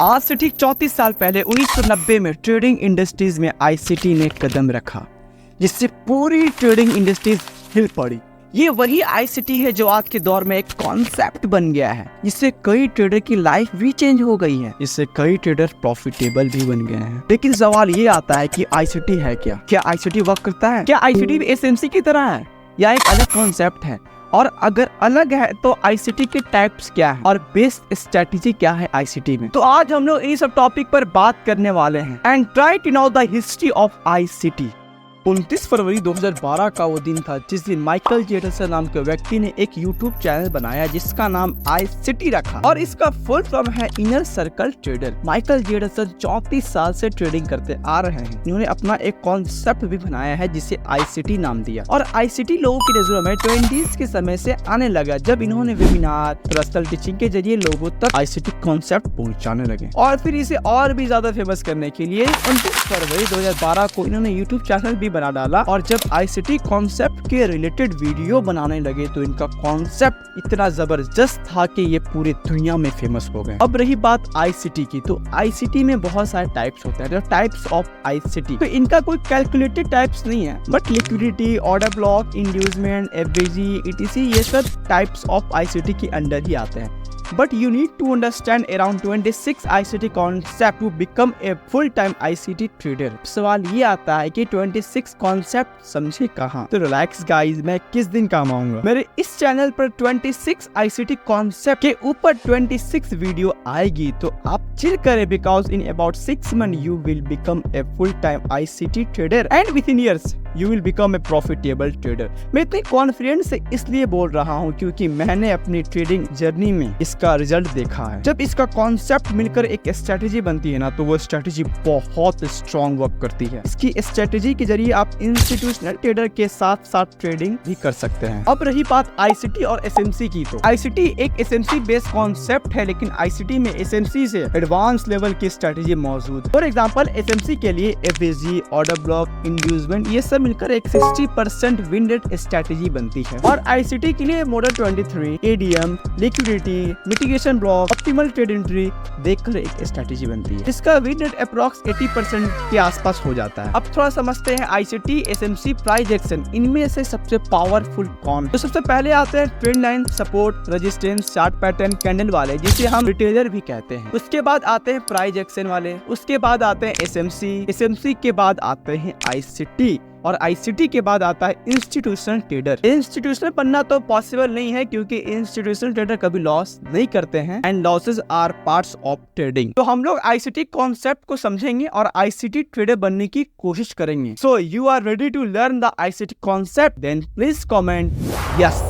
आज से ठीक 34 साल पहले 1990 में ट्रेडिंग इंडस्ट्रीज में आईसीटी ने कदम रखा, जिससे पूरी ट्रेडिंग इंडस्ट्रीज हिल पड़ी। ये वही आईसीटी है जो आज के दौर में एक कॉन्सेप्ट बन गया है, जिससे कई ट्रेडर की लाइफ भी चेंज हो गई है, इससे कई ट्रेडर प्रॉफिटेबल भी बन गए हैं। लेकिन सवाल ये आता है कि आईसीटी है क्या आईसीटी वर्क करता है? क्या आईसीटी भी एसएमसी की तरह है या एक अलग कॉन्सेप्ट है? और अगर अलग है तो आईसीटी के टाइप्स क्या है और बेस्ट स्ट्रेटेजी क्या है आईसीटी में? तो आज हम लोग इस सब टॉपिक पर बात करने वाले हैं and try to know the history of ICT. 29 फरवरी 2012 का वो दिन था जिस दिन माइकल जेडसन नाम के व्यक्ति ने एक यूट्यूब चैनल बनाया जिसका नाम आईसीटी रखा और इसका फुल फॉर्म है इनर सर्कल ट्रेडर। माइकल जेडसन 34 साल से ट्रेडिंग करते आ रहे हैं। इन्होंने अपना एक कॉन्सेप्ट भी बनाया है जिसे आईसीटी नाम दिया और आईसीटी लोगों की नजरों में 20s के समय से आने लगा, जब इन्होंने वेबिनार, पर्सनल टीचिंग के जरिए लोगों तक आईसीटी कॉन्सेप्ट पहुँचाने लगे। और फिर इसे और भी ज्यादा फेमस करने के लिए 29 फरवरी 2012 को इन्होंने यूट्यूब चैनल भी बना डाला और जब आईसीटी कॉन्सेप्ट के रिलेटेड वीडियो बनाने लगे तो इनका कॉन्सेप्ट इतना जबरदस्त था कि ये पूरी दुनिया में फेमस हो गए। अब रही बात आईसीटी की, तो आईसीटी में बहुत सारे टाइप्स होते हैं, टाइप्स ऑफ आईसीटी। तो इनका कोई कैलकुलेटेड टाइप्स नहीं है, but liquidity, order block, inducement, FVG, etc ये सब टाइप्स ऑफ आईसीटी के अंडर ही आते हैं। But you need to understand around 26 ICT concept to become a full-time ICT trader। सवाल ये आता है कि 26 कॉन्सेप्ट समझे कहाँ? तो रिलैक्स गाइस, मैं किस दिन काम आऊंगा? मेरे इस चैनल पर 26 ICT कॉन्सेप्ट के ऊपर 26 वीडियो आएगी, तो आप चिल करें because in about 6 months you will become a full-time ICT trader and within years you will become a profitable trader। मैं इतनी कॉन्फिडेंस से इसलिए बोल रहा हूँ क्योंकि मैंने अपनी ट्रेडिंग जर्नी में इसका रिजल्ट देखा है। जब इसका कॉन्सेप्ट मिलकर एक स्ट्रेटेजी बनती है ना, तो वो स्ट्रेटेजी बहुत स्ट्रॉन्ग वर्क करती है। इसकी स्ट्रेटेजी के जरिए आप इंस्टीट्यूशनल ट्रेडर के साथ साथ ट्रेडिंग भी कर सकते हैं। अब रही बात आईसीटी और एसएमसी की, तो आईसीटी एक एसएमसी बेस्ड कॉन्सेप्ट है, लेकिन आईसीटी में एसएमसी से एडवांस लेवल की स्ट्रेटेजी मौजूद है। फॉर एग्जाम्पल एसएमसी के लिए एफबीजी, ऑर्डर ब्लॉक, इंड्यूसमेंट ये सब मिलकर एक 60% विन रेट स्ट्रेटेजी बनती है। और आईसीटी के लिए model 23, ADM, liquidity, mitigation block, optimal trade entry देखकर एक स्ट्रेटेजी बनती है, जिसका विन रेट अप्रॉक्स 80% के आसपास हो जाता है। अब थोड़ा समझते हैं आईसीटी, एसएमसी, प्राइस एक्शन, इनमें से सबसे पावरफुल कौन? तो सबसे पहले आते हैं trend line, support, resistance, chart pattern, candle वाले, जिसे हम रिटेलर भी कहते हैं। उसके बाद आते हैं प्राइस एक्शन वाले, उसके बाद आते हैं एसएमसी के बाद आते हैं आईसीटी और आईसीटी के बाद आता है इंस्टीट्यूशनल ट्रेडर। इंस्टीट्यूशनल बनना तो पॉसिबल नहीं है क्योंकि इंस्टीट्यूशनल ट्रेडर कभी लॉस नहीं करते हैं and losses are parts of trading. तो हम लोग आईसीटी कॉन्सेप्ट को समझेंगे और आईसीटी ट्रेडर बनने की कोशिश करेंगे। So you are ready to learn the ICT concept? Then please comment yes.